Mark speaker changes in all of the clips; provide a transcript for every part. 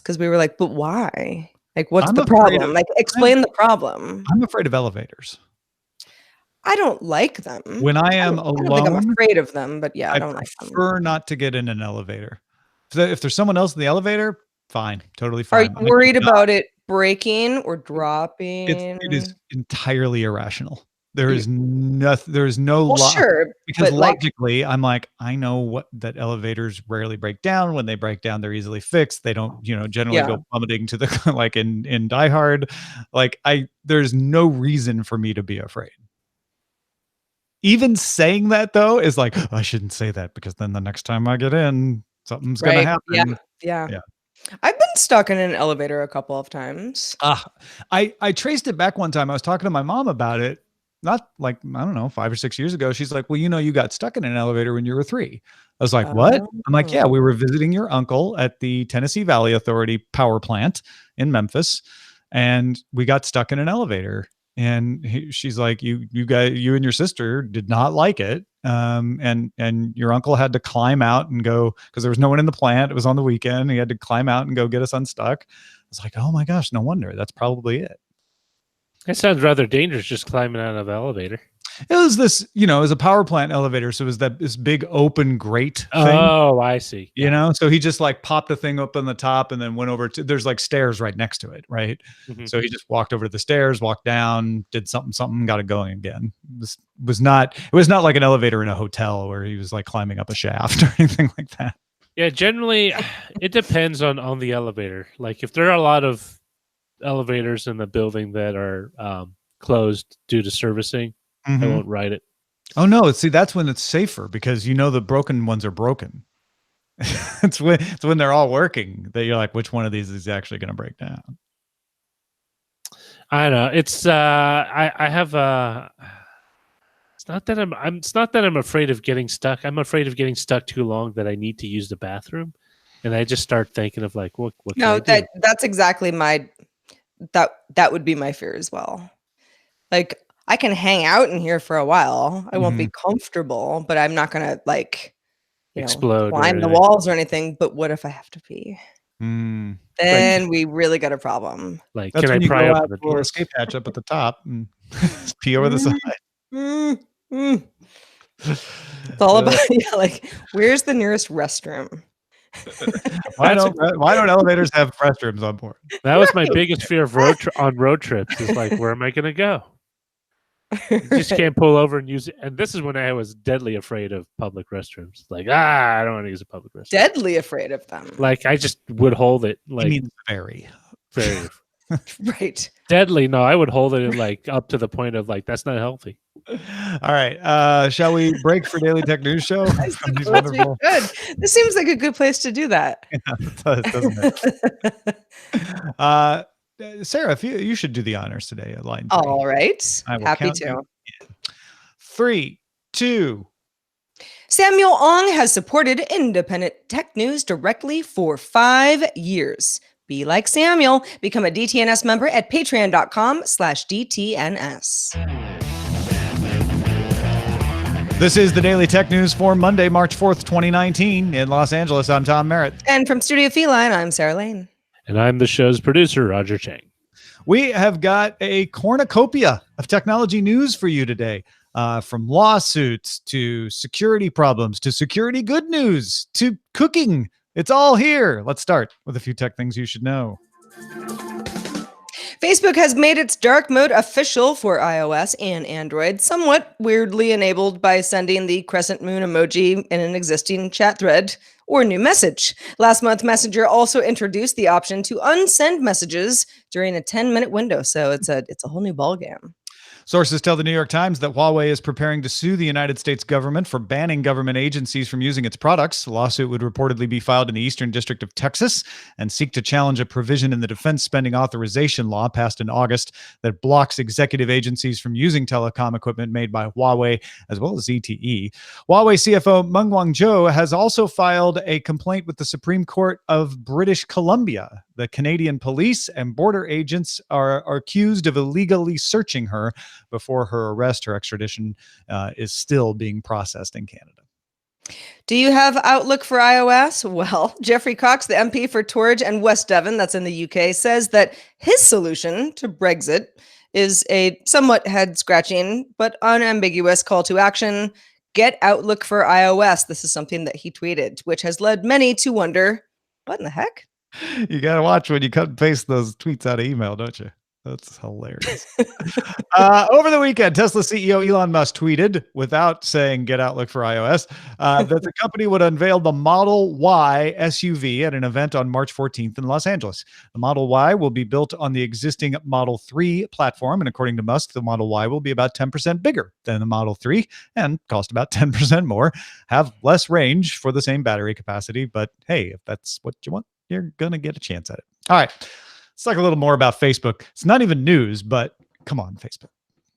Speaker 1: because we were like, but why? Like, what's
Speaker 2: I'm
Speaker 1: the
Speaker 2: afraid
Speaker 1: problem?
Speaker 2: of-
Speaker 1: Like, explain the problem.
Speaker 2: I'm afraid of elevators.
Speaker 1: I don't like them.
Speaker 2: When I am
Speaker 1: I don't think I'm
Speaker 2: alone,
Speaker 1: afraid of them, but yeah, I
Speaker 2: I
Speaker 1: don't like them.
Speaker 2: prefer not to get in an elevator. If there's someone else in the elevator, fine, totally
Speaker 1: Are
Speaker 2: fine.
Speaker 1: you worried about it breaking or dropping?
Speaker 2: It is entirely irrational. There
Speaker 1: You-
Speaker 2: is nothing. There is no
Speaker 1: Well, sure,
Speaker 2: because
Speaker 1: but like,
Speaker 2: logically, I'm like, I know that elevators rarely break down. When they break down, they're easily fixed. They don't, generally
Speaker 1: yeah,
Speaker 2: go plummeting to the like in Die Hard. Like there's no reason for me to be afraid. Even saying that though is like, I shouldn't say that because then the next time I get in, something's gonna
Speaker 1: right,
Speaker 2: happen.
Speaker 1: yeah.
Speaker 2: Yeah.
Speaker 1: I've been stuck in an elevator a couple of times.
Speaker 2: I traced it back one time. I was talking to my mom about it, not like, I don't know, 5 or 6 years ago. She's like, well, you got stuck in an elevator when you were 3. I was like, what? I'm like, yeah, we were visiting your uncle at the Tennessee Valley Authority power plant in Memphis, and we got stuck in an elevator. And she's like, you and your sister did not like it. And your uncle had to climb out and go, because there was no one in the plant. It was on the weekend. He had to climb out and go get us unstuck. I was like, oh my gosh, no wonder. That's probably it.
Speaker 3: That sounds rather dangerous, just climbing out of an elevator.
Speaker 2: It was this, it was a power plant elevator. So it was this big open grate thing.
Speaker 3: Oh, I see.
Speaker 2: So he just like popped the thing up on the top and then went over to, there's like stairs right next to it. Right. Mm-hmm. So he just walked over to the stairs, walked down, did something, got it going again. It was not like an elevator in a hotel where he was like climbing up a shaft or anything like that.
Speaker 3: Yeah. Generally it depends on the elevator. Like if there are a lot of elevators in the building that are closed due to servicing, I won't ride it.
Speaker 2: Oh no! See, that's when it's safer because the broken ones are broken. it's when they're all working that you're like, which one of these is actually going to break down?
Speaker 3: I know it's I have it's not that I'm afraid of getting stuck. I'm afraid of getting stuck too long that I need to use the bathroom, and I just start thinking of like, what?
Speaker 1: No, that's exactly that would be my fear as well. Like, I can hang out in here for a while. I won't be comfortable, but I'm not gonna like
Speaker 3: explode,
Speaker 1: climb the walls or anything. But what if I have to pee? Then we really got a problem.
Speaker 3: Like,
Speaker 2: that's
Speaker 3: can
Speaker 2: when
Speaker 3: I
Speaker 2: you
Speaker 3: pry
Speaker 2: go
Speaker 3: up
Speaker 2: out
Speaker 3: the
Speaker 2: for escape hatch up at the top and pee over the side?
Speaker 1: It's all about like, where's the nearest restroom?
Speaker 2: Why don't elevators have restrooms on board?
Speaker 3: That was my biggest fear of on road trips. Is like, where am I going to go? You just can't pull over and use it. And this is when I was deadly afraid of public restrooms. Like, I don't want to use a public restroom.
Speaker 1: Deadly afraid of them.
Speaker 3: Like, I just would hold it. Like,
Speaker 2: you mean very.
Speaker 1: Right.
Speaker 3: Deadly. No, I would hold it like up to the point of like, that's not healthy.
Speaker 2: All right. Shall we break for Daily Tech News Show?
Speaker 1: Good. This seems like a good place to do that.
Speaker 2: Yeah, it does, doesn't it? Sarah, if you should do the honors today at line 3.
Speaker 1: All right. Happy to.
Speaker 2: 3, 2.
Speaker 1: Samuel Ong has supported independent tech news directly for 5 years. Be like Samuel. Become a DTNS member at patreon.com/DTNS.
Speaker 2: This is the Daily Tech News for Monday, March 4th, 2019. In Los Angeles, I'm Tom Merritt.
Speaker 1: And from Studio Feline, I'm Sarah Lane.
Speaker 3: And I'm the show's producer, Roger Chang.
Speaker 2: We have got a cornucopia of technology news for you today. From lawsuits to security problems to security good news to cooking. It's all here. Let's start with a few tech things you should know.
Speaker 1: Facebook has made its dark mode official for iOS and Android, somewhat weirdly enabled by sending the crescent moon emoji in an existing chat thread or new message. Last month, Messenger also introduced the option to unsend messages during a 10-minute window, so it's a whole new ballgame.
Speaker 2: Sources tell the New York Times that Huawei is preparing to sue the United States government for banning government agencies from using its products. The lawsuit would reportedly be filed in the Eastern District of Texas and seek to challenge a provision in the Defense Spending Authorization Law passed in August that blocks executive agencies from using telecom equipment made by Huawei as well as ZTE. Huawei CFO Meng Wanzhou has also filed a complaint with the Supreme Court of British Columbia. The Canadian police and border agents are accused of illegally searching her before her arrest. Her extradition is still being processed in Canada.
Speaker 1: Do you have Outlook for iOS? Well, Jeffrey Cox, the MP for Torridge and West Devon, that's in the UK, says that his solution to Brexit is a somewhat head-scratching but unambiguous call to action. Get Outlook for iOS. This is something that he tweeted, which has led many to wonder, what in the heck?
Speaker 2: You got to watch when you cut and paste those tweets out of email, don't you? That's hilarious. Over the weekend, Tesla CEO Elon Musk tweeted, without saying get Outlook for iOS, that the company would unveil the Model Y SUV at an event on March 14th in Los Angeles. The Model Y will be built on the existing Model 3 platform, and according to Musk, the Model Y will be about 10% bigger than the Model 3 and cost about 10% more, have less range for the same battery capacity, but hey, if that's what you want, you're going to get a chance at it. All right. Let's talk a little more about Facebook. It's not even news, but come on, Facebook.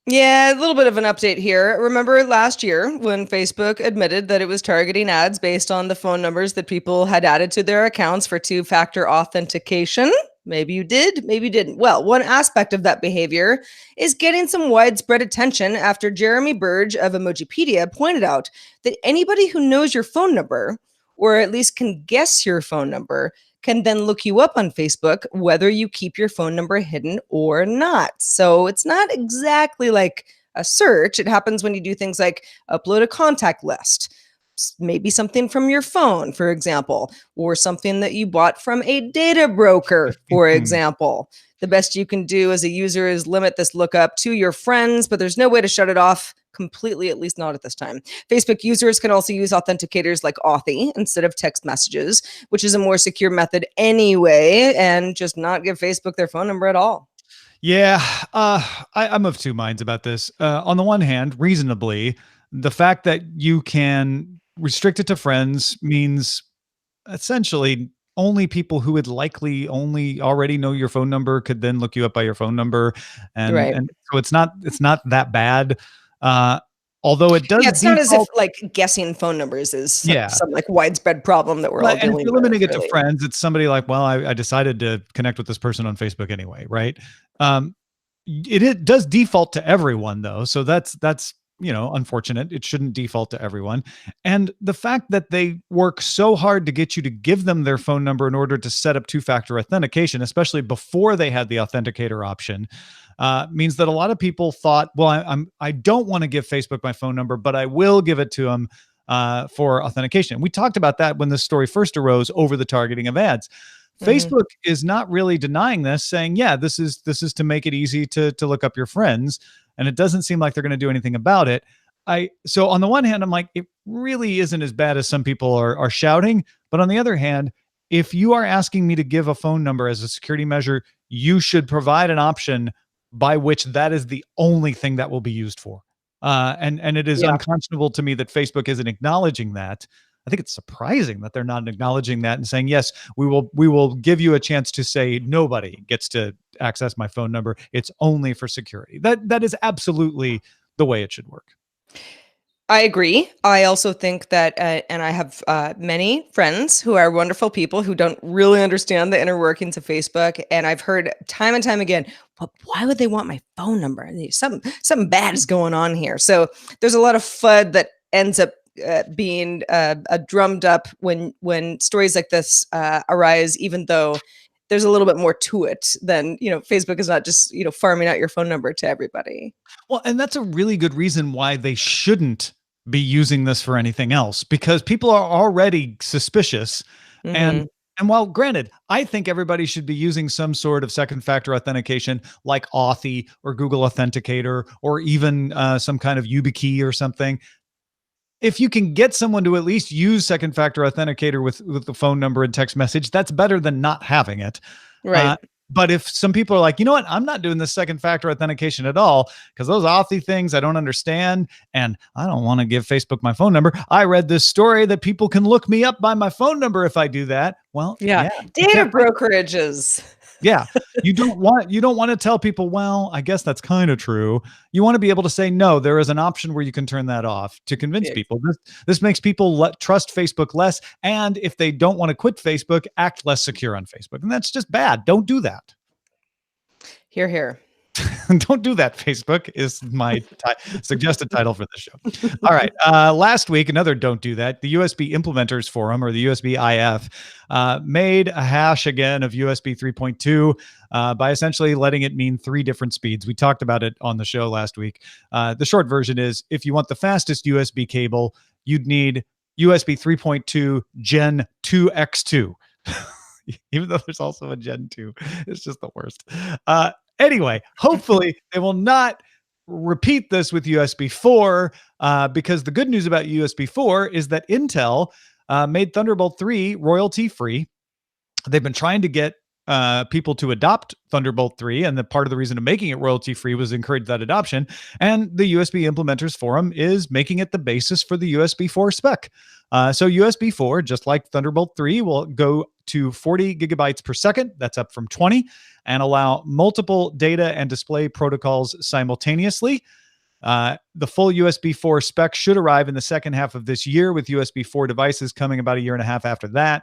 Speaker 1: Yeah, a little bit of an update here. Remember last year when Facebook admitted that it was targeting ads based on the phone numbers that people had added to their accounts for two-factor authentication? Maybe you did, maybe you didn't. Well, one aspect of that behavior is getting some widespread attention after Jeremy Burge of Emojipedia pointed out that anybody who knows your phone number, or at least can guess your phone number, can then look you up on Facebook, whether you keep your phone number hidden or not. So it's not exactly like a search. It happens when you do things like upload a contact list, maybe something from your phone, for example, or something that you bought from a data broker, for example. The best you can do as a user is limit this lookup to your friends, but there's no way to shut it off completely, at least not at this time. Facebook users can also use authenticators like Authy instead of text messages, which is a more secure method anyway, and just not give Facebook their phone number at all.
Speaker 2: Yeah, I'm of two minds about this. On the one hand, reasonably, the fact that you can restrict it to friends means essentially only people who would likely only already know your phone number could then look you up by your phone number.
Speaker 1: Right.
Speaker 2: And so it's not that bad. Although it does.
Speaker 1: Yeah, it's not as if like guessing phone numbers is some like widespread problem that we're all dealing with.
Speaker 2: And if you're limiting it to friends, it's somebody like, well, I decided to connect with this person on Facebook anyway, right? It does default to everyone though, so that's unfortunate. It shouldn't default to everyone. And the fact that they work so hard to get you to give them their phone number in order to set up two-factor authentication, especially before they had the authenticator option, means that a lot of people thought, well, I don't want to give Facebook my phone number, but I will give it to them for authentication. We talked about that when this story first arose over the targeting of ads. Facebook is not really denying this, saying, yeah, this is to make it easy to look up your friends. And it doesn't seem like they're going to do anything about it. So on the one hand, I'm like, it really isn't as bad as some people are shouting. But on the other hand, if you are asking me to give a phone number as a security measure, you should provide an option by which that is the only thing that will be used for. And it is unconscionable to me that Facebook isn't acknowledging that. I think it's surprising that they're not acknowledging that and saying, yes, we will give you a chance to say nobody gets to access my phone number. It's only for security. That is absolutely the way it should work.
Speaker 1: I agree. I also think that, and I have many friends who are wonderful people who don't really understand the inner workings of Facebook. And I've heard time and time again, well, why would they want my phone number? Something bad is going on here. So there's a lot of FUD that ends up being drummed up when stories like this arise, even though there's a little bit more to it than, Facebook is not just, farming out your phone number to everybody.
Speaker 2: Well, and that's a really good reason why they shouldn't be using this for anything else, because people are already suspicious. And while granted, I think everybody should be using some sort of second factor authentication like Authy or Google Authenticator or even some kind of YubiKey or something. If you can get someone to at least use second factor authenticator with the phone number and text message, that's better than not having it.
Speaker 1: Right.
Speaker 2: But if some people are like, you know what, I'm not doing this second factor authentication at all because those Authy things I don't understand and I don't want to give Facebook my phone number. I read this story that people can look me up by my phone number if I do that. Well,
Speaker 1: data brokerages.
Speaker 2: Yeah. You don't want to tell people, well, I guess that's kind of true. You want to be able to say, no, there is an option where you can turn that off to convince people. This makes people trust Facebook less. And if they don't want to quit Facebook, act less secure on Facebook. And that's just bad. Don't do that.
Speaker 1: Hear, hear.
Speaker 2: Don't do that, Facebook, is my suggested title for this show. All right. Last week, another don't do that. The USB Implementers Forum, or the USB IF, made a hash again of USB 3.2 by essentially letting it mean 3 different speeds. We talked about it on the show last week. The short version is, if you want the fastest USB cable, you'd need USB 3.2 Gen 2X2. Even though there's also a Gen 2. It's just the worst. Anyway, hopefully they will not repeat this with USB 4, because the good news about USB 4 is that Intel made Thunderbolt 3 royalty free. They've been trying to get people to adopt Thunderbolt 3, and the part of the reason of making it royalty free was to encourage that adoption. And the USB Implementers Forum is making it the basis for the USB 4 spec. So USB 4, just like Thunderbolt 3, will go to 40 gigabytes per second. That's up from 20, and allow multiple data and display protocols simultaneously. The full USB 4 spec should arrive in the second half of this year, with USB 4 devices coming about 1.5 years after that.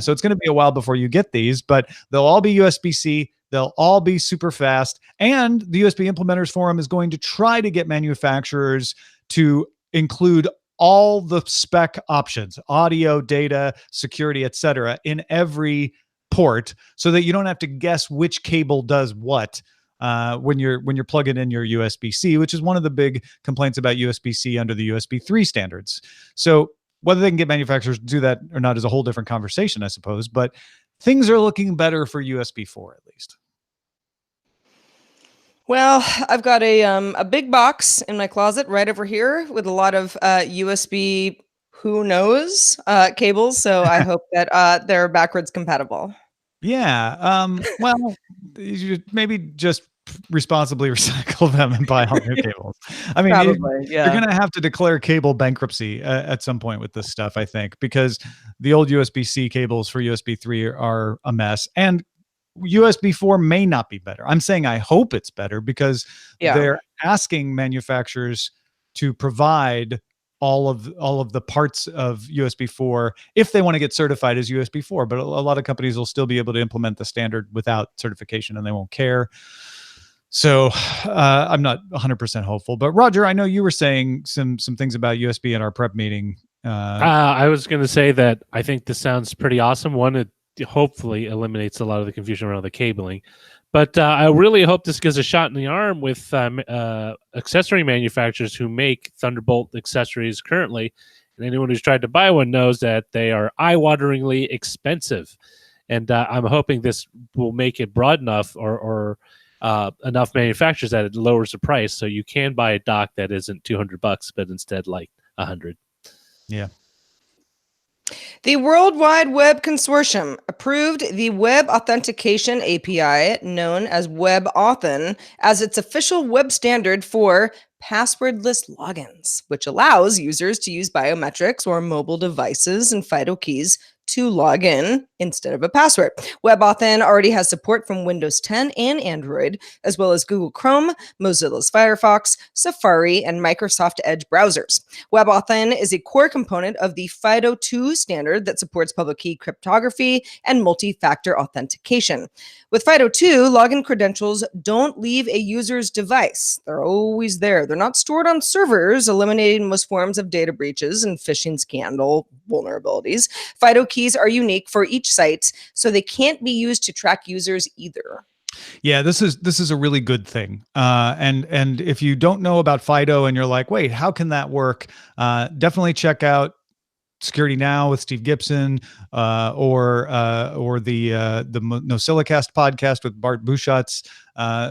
Speaker 2: So it's going to be a while before you get these, but they'll all be USB-C. They'll all be super fast. And the USB Implementers Forum is going to try to get manufacturers to include all the spec options, audio, data, security, etc., in every port, so that you don't have to guess which cable does what when you're plugging in your USB-C, which is one of the big complaints about USB-C under the USB 3 standards. So whether they can get manufacturers to do that or not is a whole different conversation, I suppose. But things are looking better for USB 4, at least.
Speaker 1: Well, I've got a big box in my closet right over here with a lot of USB who knows cables. So I hope that they're backwards compatible.
Speaker 2: Yeah. Well, you should maybe just responsibly recycle them and buy all new cables. I mean,
Speaker 1: Probably, yeah.
Speaker 2: you're going to have to declare cable bankruptcy at some point with this stuff, I think, because the old USB-C cables for USB 3 are a mess. And USB 4 may not be better. I'm saying I hope it's better, because they're asking manufacturers to provide all of the parts of USB 4 if they want to get certified as USB 4. But a lot of companies will still be able to implement the standard without certification, and they won't care. So I'm not 100% hopeful. But Roger, I know you were saying some things about USB in our prep meeting.
Speaker 3: I was going to say that I think this sounds pretty awesome. One, it hopefully eliminates a lot of the confusion around the cabling. But I really hope this gives a shot in the arm with accessory manufacturers who make Thunderbolt accessories currently. And anyone who's tried to buy one knows that they are eye-wateringly expensive. And I'm hoping this will make it broad enough, or enough manufacturers that it lowers the price, so you can buy a dock that isn't $200, but instead like $100.
Speaker 2: Yeah.
Speaker 1: The World Wide Web Consortium approved the Web Authentication API, known as WebAuthn, as its official web standard for passwordless logins, which allows users to use biometrics or mobile devices and FIDO keys to log in instead of a password. WebAuthn already has support from Windows 10 and Android, as well as Google Chrome, Mozilla's Firefox, Safari, and Microsoft Edge browsers. WebAuthn is a core component of the FIDO2 standard that supports public key cryptography and multi-factor authentication. With FIDO2, login credentials don't leave a user's device. They're always there. They're not stored on servers, eliminating most forms of data breaches and phishing scandal vulnerabilities. FIDO keys are unique for each site, so they can't be used to track users either.
Speaker 2: Yeah, this is a really good thing. And if you don't know about FIDO and you're like, wait, how can that work? Definitely check out Security Now with Steve Gibson, or the NosillaCast podcast with Bart Bouchat's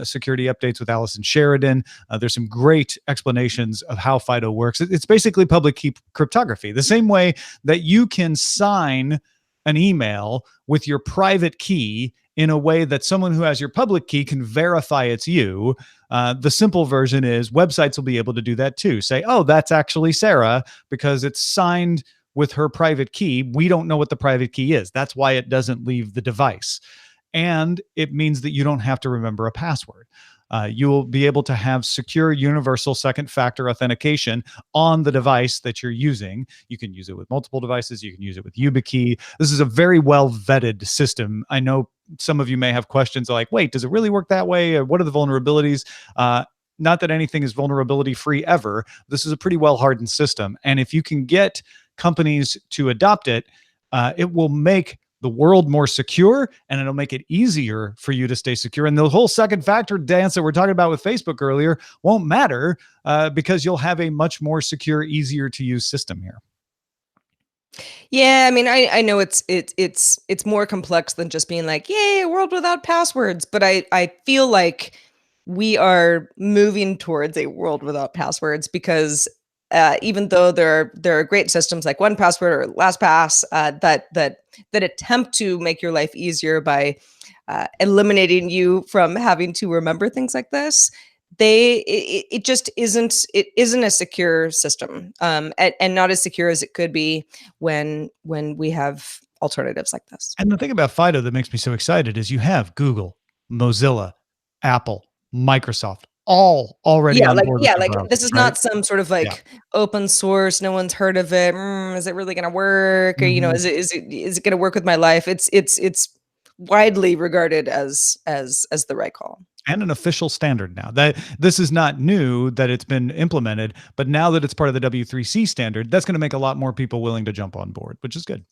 Speaker 2: security updates with Allison Sheridan. There's some great explanations of how FIDO works. It's basically public key cryptography, the same way that you can sign an email with your private key in a way that someone who has your public key can verify it's you. The simple version is websites will be able to do that too. Say, oh, that's actually Sarah, because it's signed with her private key. We don't know what the private key is. That's why it doesn't leave the device. And it means that you don't have to remember a password. You will be able to have secure universal second factor authentication on the device that you're using. You can use it with multiple devices. You can use it with YubiKey. This is a very well vetted system. I know some of you may have questions like, wait, does it really work that way? Or what are the vulnerabilities? Not that anything is vulnerability free ever. This is a pretty well hardened system. And if you can get companies to adopt it, it will make the world more secure, and it'll make it easier for you to stay secure. And the whole second factor dance that we're talking about with Facebook earlier won't matter because you'll have a much more secure, easier to use system here.
Speaker 1: Yeah, I mean, I know it's more complex than just being like, yay, a world without passwords. But I feel like we are moving towards a world without passwords because even though there are great systems like 1Password or LastPass that attempt to make your life easier by eliminating you from having to remember things like this, it just isn't a secure system, and not as secure as it could be when we have alternatives like this.
Speaker 2: And the thing about FIDO that makes me so excited is you have Google, Mozilla, Apple, Microsoft, all already on board.
Speaker 1: Yeah, like this is not some sort of like open source, no one's heard of it. Is it really going to work? Or, is it going to work with my life? It's widely regarded as the right call.
Speaker 2: And an official standard now. That this is not new that it's been implemented, but now that it's part of the W3C standard, that's going to make a lot more people willing to jump on board, which is good.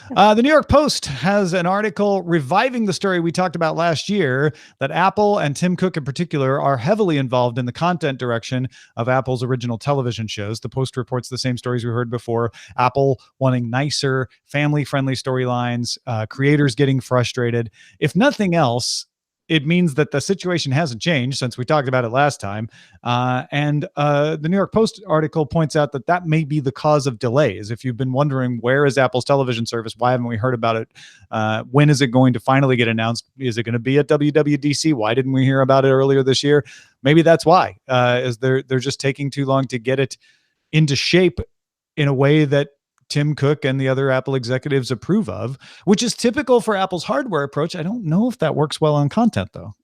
Speaker 2: The New York Post has an article reviving the story we talked about last year that Apple and Tim Cook in particular are heavily involved in the content direction of Apple's original television shows. The Post reports the same stories we heard before. Apple wanting nicer, family-friendly storylines, creators getting frustrated. If nothing else, it means that the situation hasn't changed since we talked about it last time. And the New York Post article points out that may be the cause of delays. If you've been wondering, where is Apple's television service? Why haven't we heard about it? When is it going to finally get announced? Is it going to be at WWDC? Why didn't we hear about it earlier this year? Maybe that's why, is they're just taking too long to get it into shape in a way that Tim Cook and the other Apple executives approve of, which is typical for Apple's hardware approach. I don't know if that works well on content, though.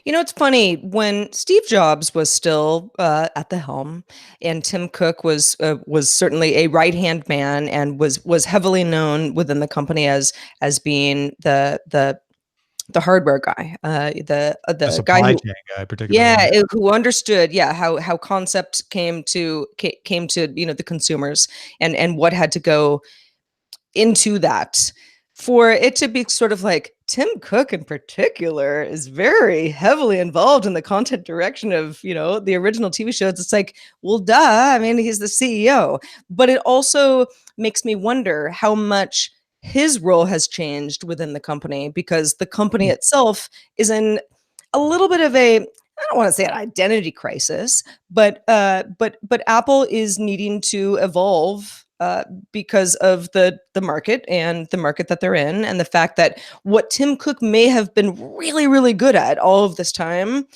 Speaker 1: It's funny, when Steve Jobs was still at the helm, and Tim Cook was certainly a right-hand man and was heavily known within the company as being the hardware guy, the
Speaker 2: supply
Speaker 1: guy
Speaker 2: chain guy, particularly.
Speaker 1: Yeah, who understood, how concept came to the consumers and what had to go into that. For it to be sort of like Tim Cook in particular is very heavily involved in the content direction of, the original TV shows. It's like, well, duh. I mean, he's the CEO, but it also makes me wonder how much his role has changed within the company, because the company itself is in a little bit of I don't want to say an identity crisis, but Apple is needing to evolve because of the market and the market that they're in, and the fact that what Tim Cook may have been really, really good at all of this time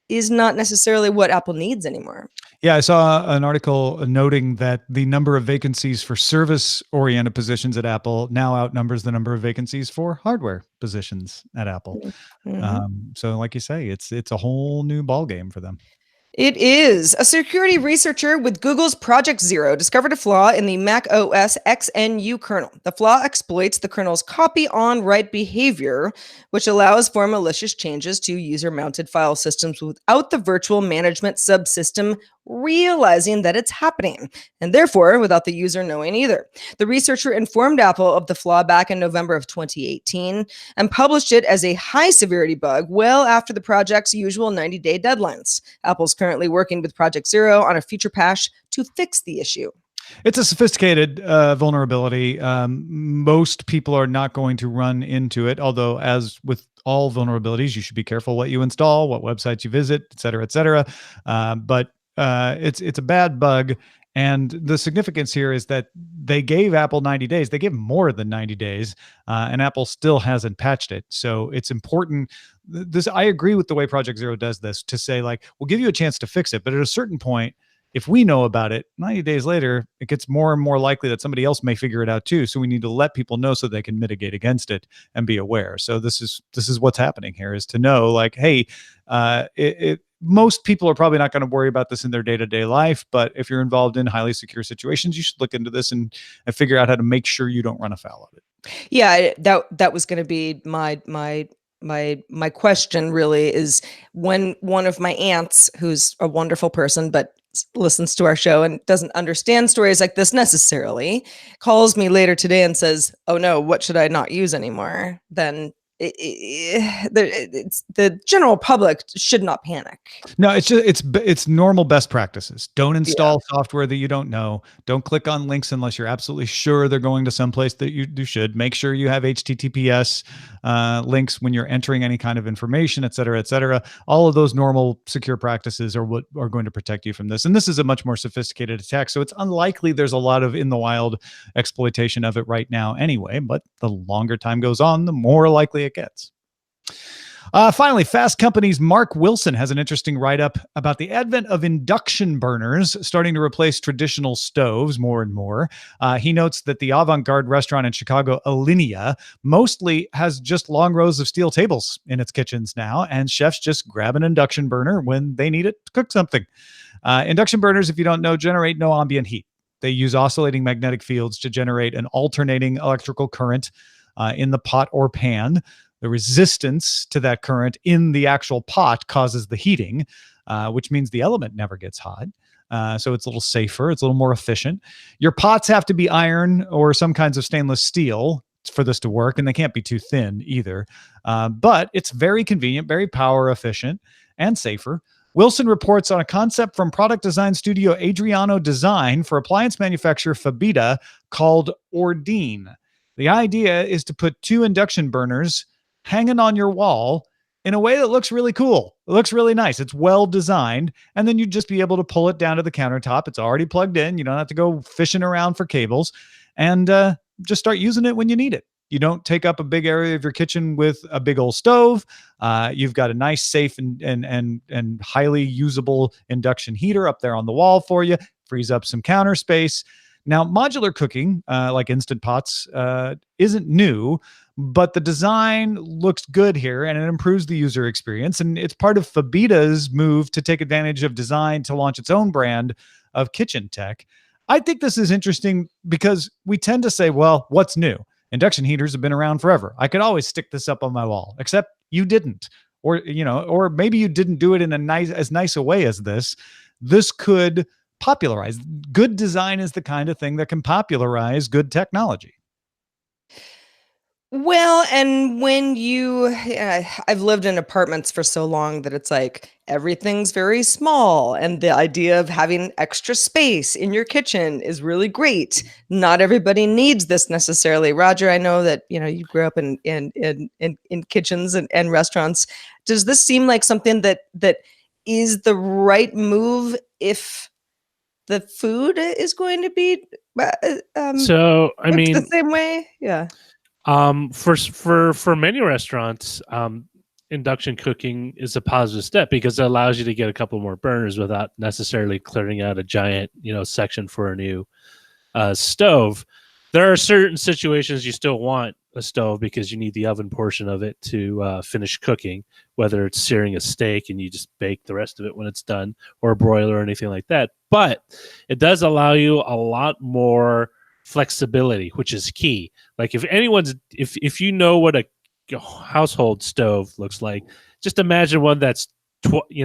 Speaker 1: is not necessarily what Apple needs anymore.
Speaker 2: Yeah, I saw an article noting that the number of vacancies for service-oriented positions at Apple now outnumbers the number of vacancies for hardware positions at Apple.
Speaker 1: Mm-hmm.
Speaker 2: So like you say, it's a whole new ballgame for them.
Speaker 1: It is. A security researcher with Google's Project Zero discovered a flaw in the Mac OS XNU kernel. The flaw exploits the kernel's copy-on-write behavior, which allows for malicious changes to user-mounted file systems without the virtual management subsystem realizing that it's happening, and therefore without the user knowing either. The researcher informed Apple of the flaw back in November of 2018 and published it as a high-severity bug well after the project's usual 90-day deadlines. Apple's currently working with Project Zero on a future patch to fix the issue.
Speaker 2: It's a sophisticated vulnerability. Most people are not going to run into it, although as with all vulnerabilities, you should be careful what you install, what websites you visit, et cetera, et cetera. But it's a bad bug. And the significance here is that they gave Apple 90 days. They gave more than 90 days, and Apple still hasn't patched it. So it's important. I agree with the way Project Zero does this, to say, like, we'll give you a chance to fix it, but at a certain point, if we know about it, 90 days later, it gets more and more likely that somebody else may figure it out too. So we need to let people know so they can mitigate against it and be aware. So this is what's happening here, is to know, like, hey, most people are probably not going to worry about this in their day-to-day life, but if you're involved in highly secure situations, you should look into this and figure out how to make sure you don't run afoul of it.
Speaker 1: Yeah, that was going to be my question, really, is when one of my aunts, who's a wonderful person but listens to our show and doesn't understand stories like this necessarily, calls me later today and says, "Oh no, what should I not use anymore?" Then the general public should not panic.
Speaker 2: No, it's normal best practices. Don't install software that you don't know. Don't click on links unless you're absolutely sure they're going to someplace that you should. Make sure you have HTTPS links when you're entering any kind of information, et cetera, et cetera. All of those normal secure practices are what are going to protect you from this. And this is a much more sophisticated attack, so it's unlikely there's a lot of in the wild exploitation of it right now anyway. But the longer time goes on, the more likely it gets. Finally, Fast Company's Mark Wilson has an interesting write-up about the advent of induction burners starting to replace traditional stoves more and more. He notes that the avant-garde restaurant in Chicago, Alinea, mostly has just long rows of steel tables in its kitchens now, and chefs just grab an induction burner when they need it to cook something. Induction burners, if you don't know, generate no ambient heat. They use oscillating magnetic fields to generate an alternating electrical current in the pot or pan. The resistance to that current in the actual pot causes the heating, which means the element never gets hot. So it's a little safer. It's a little more efficient. Your pots have to be iron or some kinds of stainless steel for this to work, and they can't be too thin either. But it's very convenient, very power efficient, and safer. Wilson reports on a concept from product design studio Adriano Design for appliance manufacturer Fabida called Ordine. The idea is to put 2 induction burners hanging on your wall in a way that looks really cool. It looks really nice. It's well designed. And then you'd just be able to pull it down to the countertop. It's already plugged in. You don't have to go fishing around for cables, and just start using it when you need it. You don't take up a big area of your kitchen with a big old stove. You've got a nice, safe, and highly usable induction heater up there on the wall for you. Frees up some counter space. Now, modular cooking, like Instant Pots, isn't new, but the design looks good here and it improves the user experience. And it's part of Fabida's move to take advantage of design to launch its own brand of kitchen tech. I think this is interesting because we tend to say, well, what's new? Induction heaters have been around forever. I could always stick this up on my wall, except you didn't. Or maybe you didn't do it in as nice a way as this. This could popularize. Good design is the kind of thing that can popularize good technology.
Speaker 1: Well, and when I've lived in apartments for so long that it's like everything's very small, and the idea of having extra space in your kitchen is really great. Not everybody needs this necessarily. Roger, I know that you grew up in kitchens and restaurants. Does this seem like something that is the right move if the food is going to be the same way? Yeah.
Speaker 3: For many restaurants, induction cooking is a positive step because it allows you to get a couple more burners without necessarily clearing out a giant, section for a new stove. There are certain situations you still want a stove because you need the oven portion of it to finish cooking, whether it's searing a steak and you just bake the rest of it when it's done, or a broiler or anything like that. But it does allow you a lot more flexibility, which is key. Like if you know what a household stove looks like, just imagine one that's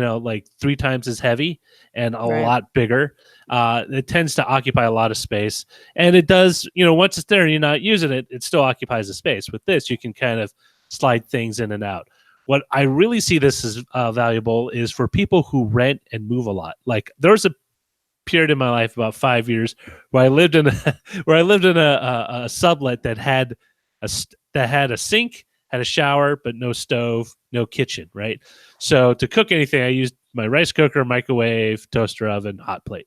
Speaker 3: like 3 times as heavy and a lot bigger. It tends to occupy a lot of space, and it does, once it's there and you're not using it, it still occupies the space. With this, you can kind of slide things in and out. What I really see this as valuable is for people who rent and move a lot. Like there's a period in my life, about 5 years, where I lived in a sublet that had a sink, had a shower, but no stove, no kitchen, right? So to cook anything, I used my rice cooker, microwave, toaster oven, hot plate.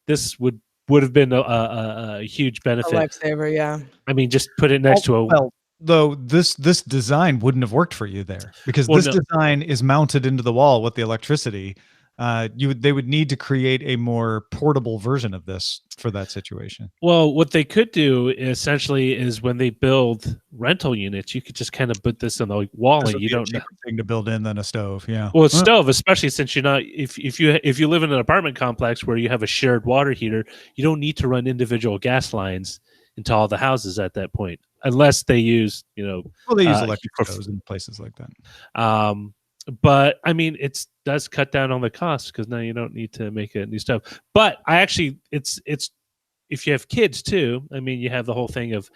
Speaker 3: This would have been a huge benefit.
Speaker 1: A lifesaver, yeah.
Speaker 3: I mean, just put it next to a...
Speaker 2: Well, though this design wouldn't have worked for you there because design is mounted into the wall with the electricity. they would need to create a more portable version of this for that situation.
Speaker 3: Well, what they could do essentially is when they build rental units, you could just kind of put this on the wall,
Speaker 2: This
Speaker 3: and
Speaker 2: would
Speaker 3: you
Speaker 2: be a
Speaker 3: don't know.
Speaker 2: cheaper thing to build in than a stove. Yeah.
Speaker 3: Well, a stove, especially since you're not if you live in an apartment complex where you have a shared water heater, you don't need to run individual gas lines into all the houses at that point, unless they use
Speaker 2: Well, they use electric stoves in places like that.
Speaker 3: But I mean, it does cut down on the cost because now you don't need to make a new stove. But it's if you have kids too, I mean, you have the whole thing of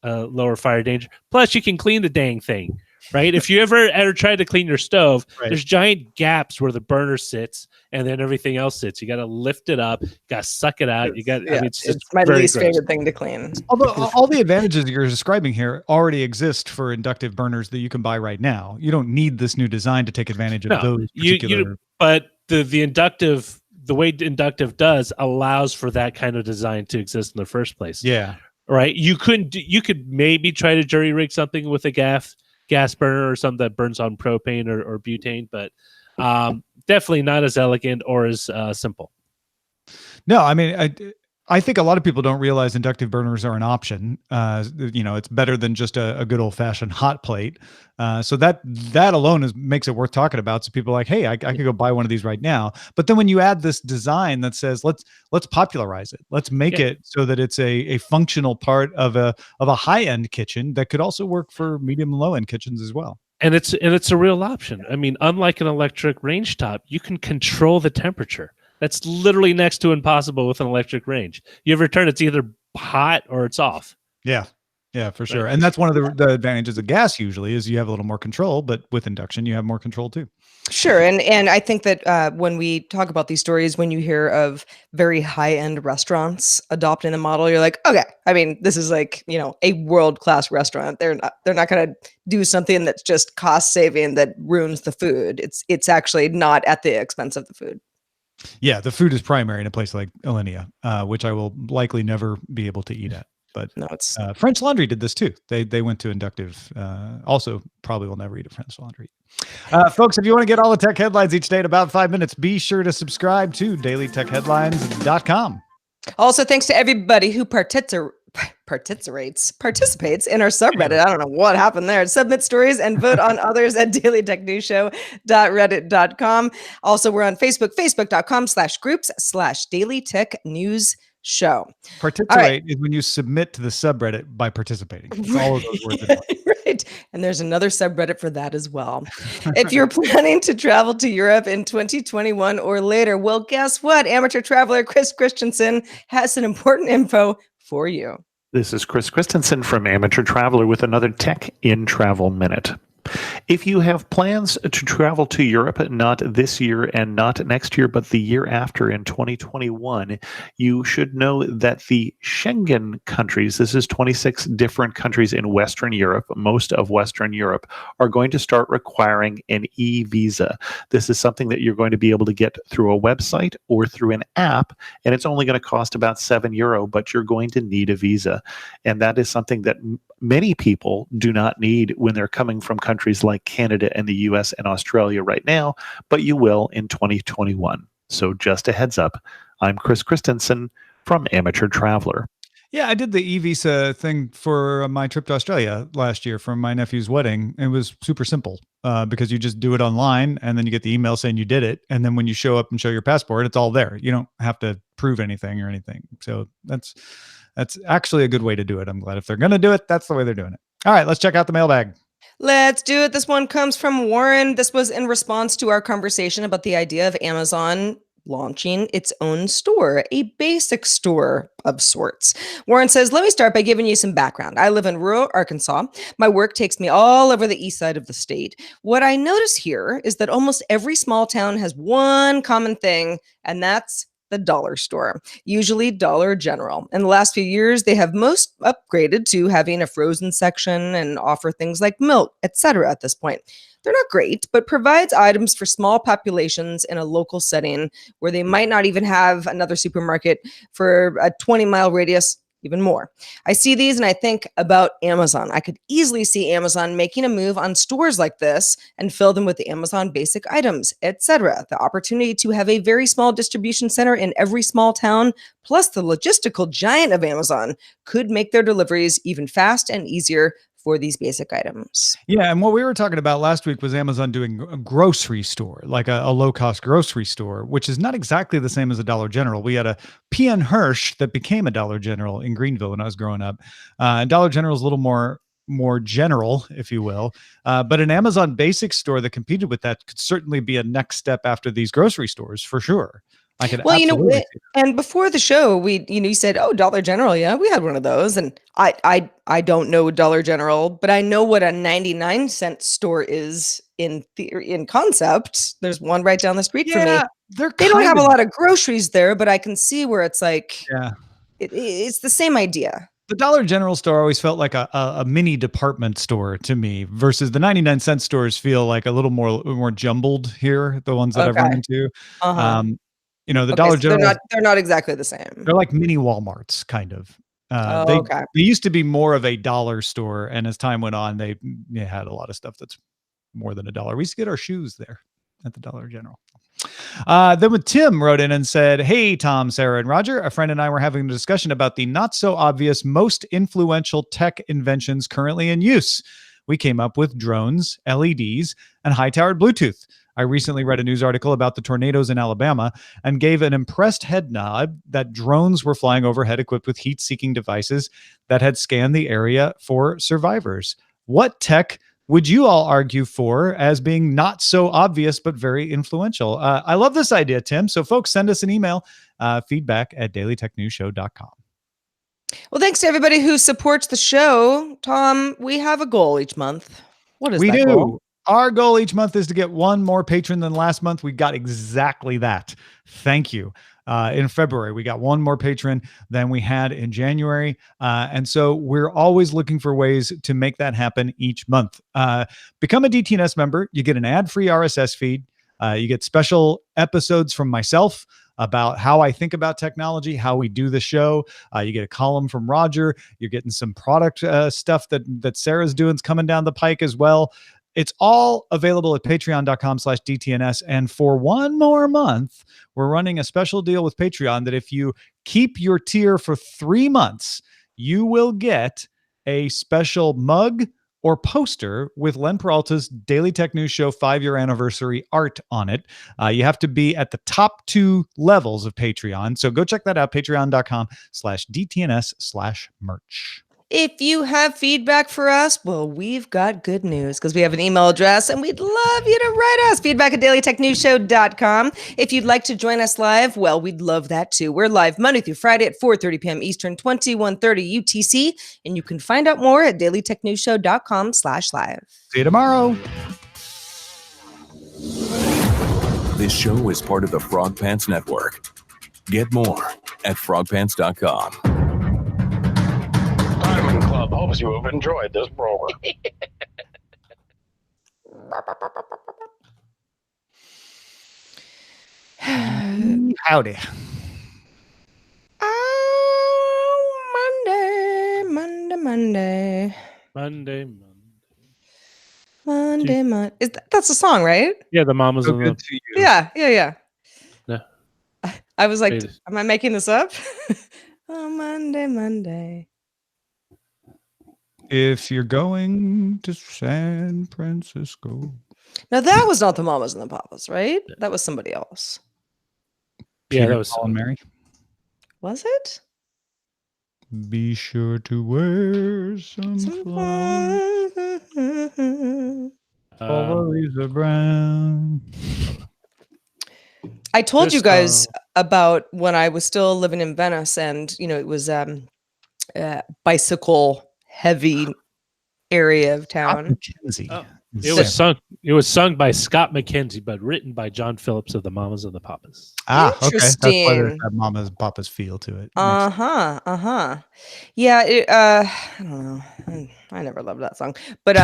Speaker 3: lower fire danger. Plus, you can clean the dang thing, right? If you ever tried to clean your stove,
Speaker 2: Right.
Speaker 3: there's giant gaps where the burner sits and then everything else sits. You got to lift it up, you got to suck it out. I mean, it's
Speaker 1: my
Speaker 3: very
Speaker 1: least
Speaker 3: gross.
Speaker 1: favorite thing to clean.
Speaker 2: Although all the advantages you're describing here already exist for inductive burners that you can buy right now. You don't need this new design to take advantage of those particular.
Speaker 3: But the inductive, the way inductive does allows for that kind of design to exist in the first place.
Speaker 2: Yeah.
Speaker 3: Right. You could maybe try to jury rig something with a gas burner or something that burns on propane or butane, but definitely not as elegant or as simple.
Speaker 2: No, I mean, I think a lot of people don't realize inductive burners are an option. It's better than just a good old fashioned hot plate. So that alone makes it worth talking about. So people are like, hey, I could go buy one of these right now. But then when you add this design that says, let's popularize it, let's make it so that it's a functional part of a high end kitchen that could also work for medium and low end kitchens as well.
Speaker 3: And it's a real option. I mean, unlike an electric range top, you can control the temperature. That's literally next to impossible with an electric range. You ever turn, it's either hot or it's off.
Speaker 2: Yeah, for sure. Right. And that's one of the advantages of gas usually is you have a little more control, but with induction, you have more control too.
Speaker 1: Sure. And I think that when we talk about these stories, when you hear of very high-end restaurants adopting the model, you're like, okay, I mean, this is like, a world-class restaurant. They're not going to do something that's just cost saving that ruins the food. It's actually not at the expense of the food.
Speaker 2: Yeah, the food is primary in a place like Alinea, which I will likely never be able to eat at. But
Speaker 1: no, it's
Speaker 2: French Laundry did this too. They went to inductive. Also, probably will never eat at French Laundry. Folks, if you want to get all the tech headlines each day in about 5 minutes, be sure to subscribe to dailytechheadlines.com.
Speaker 1: Also, thanks to everybody who participates in our subreddit. I don't know what happened there. Submit stories and vote on others at dailytechnewsshow.reddit.com. Also, we're on Facebook, facebook.com/groups/dailytechnewsshow.
Speaker 2: Participate is when you submit to the subreddit by participating. It's all of those words.
Speaker 1: Right. And there's another subreddit for that as well. If you're planning to travel to Europe in 2021 or later, well, guess what? Amateur traveler Chris Christensen has some important info for you.
Speaker 4: This is Chris Christensen from Amateur Traveler with another Tech in Travel Minute. If you have plans to travel to Europe, not this year and not next year, but the year after in 2021, you should know that the Schengen countries, this is 26 different countries in Western Europe, most of Western Europe, are going to start requiring an e-visa. This is something that you're going to be able to get through a website or through an app, and it's only going to cost about €7, but you're going to need a visa. And that is something that many people do not need when they're coming from countries like Canada and the US and Australia right now, but you will in 2021. So just a heads up, I'm Chris Christensen from Amateur Traveler.
Speaker 2: Yeah, I did the e-visa thing for my trip to Australia last year for my nephew's wedding. It was super simple because you just do it online and then you get the email saying you did it. And then when you show up and show your passport, it's all there. You don't have to prove anything or anything. So that's actually a good way to do it. I'm glad if they're going to do it, that's the way they're doing it. All right, let's check out the mailbag.
Speaker 1: Let's do it. This one comes from Warren. This was in response to our conversation about the idea of Amazon launching its own store, a basic store of sorts. Warren says, let me start by giving you some background. I live in rural Arkansas. My work takes me all over the east side of the state. What I notice here is that almost every small town has one common thing, and that's the dollar store, usually Dollar General. In the last few years, they have most upgraded to having a frozen section and offer things like milk, etc. at this point. They're not great, but provides items for small populations in a local setting where they might not even have another supermarket for a 20-mile radius. even more. I see these and I think about Amazon. I could easily see Amazon making a move on stores like this and fill them with the Amazon basic items, etc. The opportunity to have a very small distribution center in every small town, plus the logistical giant of Amazon, could make their deliveries even fast and easier for these basic items.
Speaker 2: Yeah, and what we were talking about last week was Amazon doing a grocery store, like a low-cost grocery store, which is not exactly the same as a Dollar General. We had a P.N. Hirsch that became a Dollar General in Greenville when I was growing up. And Dollar General is a little more general, if you will. But an Amazon basic store that competed with that could certainly be a next step after these grocery stores, for sure. I could absolutely see that.
Speaker 1: And before the show, you said, "Oh, Dollar General, yeah, we had one of those." And I don't know Dollar General, but I know what a 99-cent store is in theory, in concept. There's one right down the street from me. They don't have a lot of groceries there, but I can see where it's like, it's the same idea.
Speaker 2: The Dollar General store always felt like a mini department store to me, versus the 99-cent stores feel like a little more jumbled here. The ones that I've run into. The Dollar General,
Speaker 1: they're not exactly the same.
Speaker 2: They're like mini Walmarts, kind of. They used to be more of a dollar store, and as time went on, they had a lot of stuff that's more than $1. We used to get our shoes there at the Dollar General. Then with Tim wrote in and said, "Hey, Tom, Sarah, and Roger, a friend and I were having a discussion about the not so obvious, most influential tech inventions currently in use. We came up with drones, LEDs, and high-towered Bluetooth. I recently read a news article about the tornadoes in Alabama and gave an impressed head nod that drones were flying overhead equipped with heat-seeking devices that had scanned the area for survivors. What tech would you all argue for as being not so obvious but very influential?" I love this idea, Tim. So folks, send us an email, feedback@dailytechnewsshow.com.
Speaker 1: Well, thanks to everybody who supports the show. Tom, we have a goal each month. What is that goal?
Speaker 2: Our goal each month is to get one more patron than last month. We got exactly that. Thank you. In February, we got one more patron than we had in January. And so we're always looking for ways to make that happen each month. Become a DTNS member. You get an ad-free RSS feed. You get special episodes from myself about how I think about technology, how we do the show. You get a column from Roger. You're getting some product stuff that Sarah's doing is coming down the pike as well. It's all available at patreon.com/DTNS. And for one more month, we're running a special deal with Patreon that if you keep your tier for 3 months, you will get a special mug or poster with Len Peralta's Daily Tech News Show 5-year anniversary art on it. You have to be at the top 2 levels of Patreon. So go check that out, patreon.com/DTNS/merch.
Speaker 1: If you have feedback for us, well, we've got good news because we have an email address and we'd love you to write us, feedback@dailytechnewsshow.com. If you'd like to join us live, well, we'd love that too. We're live Monday through Friday at 4:30 p.m. Eastern, 21:30 UTC, and you can find out more at dailytechnewsshow.com/live.
Speaker 2: See you tomorrow.
Speaker 5: This show is part of the Frog Pants Network. Get more at frogpants.com.
Speaker 6: Diamond Club hopes you have enjoyed this program.
Speaker 2: Howdy.
Speaker 1: Monday. That's a song, right?
Speaker 3: Yeah, the mamas
Speaker 2: So
Speaker 3: and
Speaker 2: good
Speaker 3: the
Speaker 2: to you.
Speaker 1: Yeah.
Speaker 3: Yeah.
Speaker 1: I was like,
Speaker 3: Wait.
Speaker 1: am I making this up? Oh, Monday.
Speaker 2: If you're going to San Francisco.
Speaker 1: Now that was not the Mamas and the Papas, right? That was somebody else.
Speaker 3: Yeah,
Speaker 2: Peter,
Speaker 3: that was
Speaker 2: Paul, and Mary.
Speaker 1: Was it?
Speaker 2: Be sure to wear some flowers. Lisa Brown.
Speaker 1: I told you
Speaker 3: This,
Speaker 1: guys about when I was still living in Venice, and it was bicycle heavy area of town.
Speaker 2: Mackenzie.
Speaker 3: Oh, It was sung by Scott McKenzie, but written by John Phillips of the Mamas and the Papas.
Speaker 2: Okay. That's why there's
Speaker 1: Interesting.
Speaker 2: that mama's papa's feel to it.
Speaker 1: Yeah, I don't know. I never loved that song. But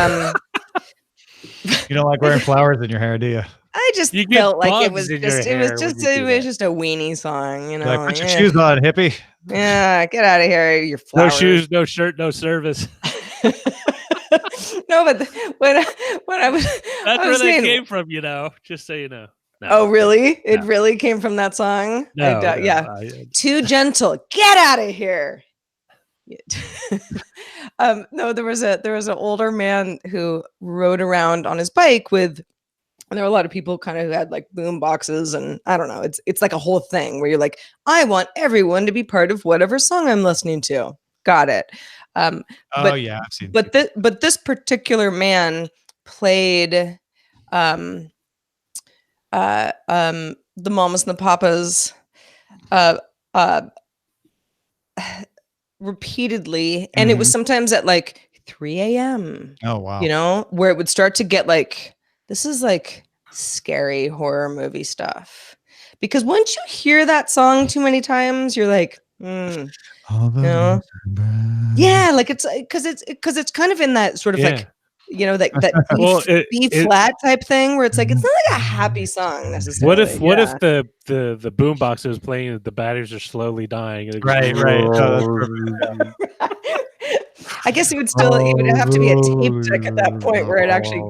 Speaker 2: You don't like wearing flowers in your hair, do you?
Speaker 1: I just
Speaker 3: You get
Speaker 1: felt like it
Speaker 3: bugs
Speaker 1: was
Speaker 3: in your
Speaker 1: just it
Speaker 3: hair
Speaker 1: was
Speaker 3: when
Speaker 1: just
Speaker 3: you do
Speaker 1: it was
Speaker 3: that.
Speaker 1: just a weenie song, you know.
Speaker 2: You're like, put your
Speaker 1: yeah.
Speaker 2: shoes on, hippie.
Speaker 1: Yeah, get out of here, your
Speaker 3: No
Speaker 1: flowers.
Speaker 3: shoes, no shirt, no service.
Speaker 1: No, but when I was
Speaker 3: That's
Speaker 1: I
Speaker 3: where
Speaker 1: was
Speaker 3: that
Speaker 1: saying,
Speaker 3: came from, just so you know. No,
Speaker 1: oh really? It
Speaker 3: No.
Speaker 1: really came from that song? I
Speaker 3: No,
Speaker 1: doubt-
Speaker 3: no,
Speaker 1: yeah. Too gentle. Get out of here. No, there was an older man who rode around on his bike with, and there were a lot of people kind of who had like boom boxes, and I don't know, it's like a whole thing where you're like, I want everyone to be part of whatever song I'm listening to. Got it.
Speaker 2: Oh
Speaker 1: But
Speaker 2: yeah, I've seen.
Speaker 1: but this particular man played the Mamas and the Papas uh repeatedly, and it was sometimes at like 3 a.m.
Speaker 2: Oh wow.
Speaker 1: You know, where it would start to get like, this is like scary horror movie stuff. Because once you hear that song too many times, you're like, you know, yeah, like it's because it's kind of in that sort of like, you know, that
Speaker 3: Well,
Speaker 1: B flat type thing where it's like, it's not like a happy song necessarily.
Speaker 3: What if the boombox is playing and the batteries are slowly dying? And it goes,
Speaker 2: Right. Oh, that's perfect.
Speaker 1: I guess it would have to be a tape deck at that point where it actually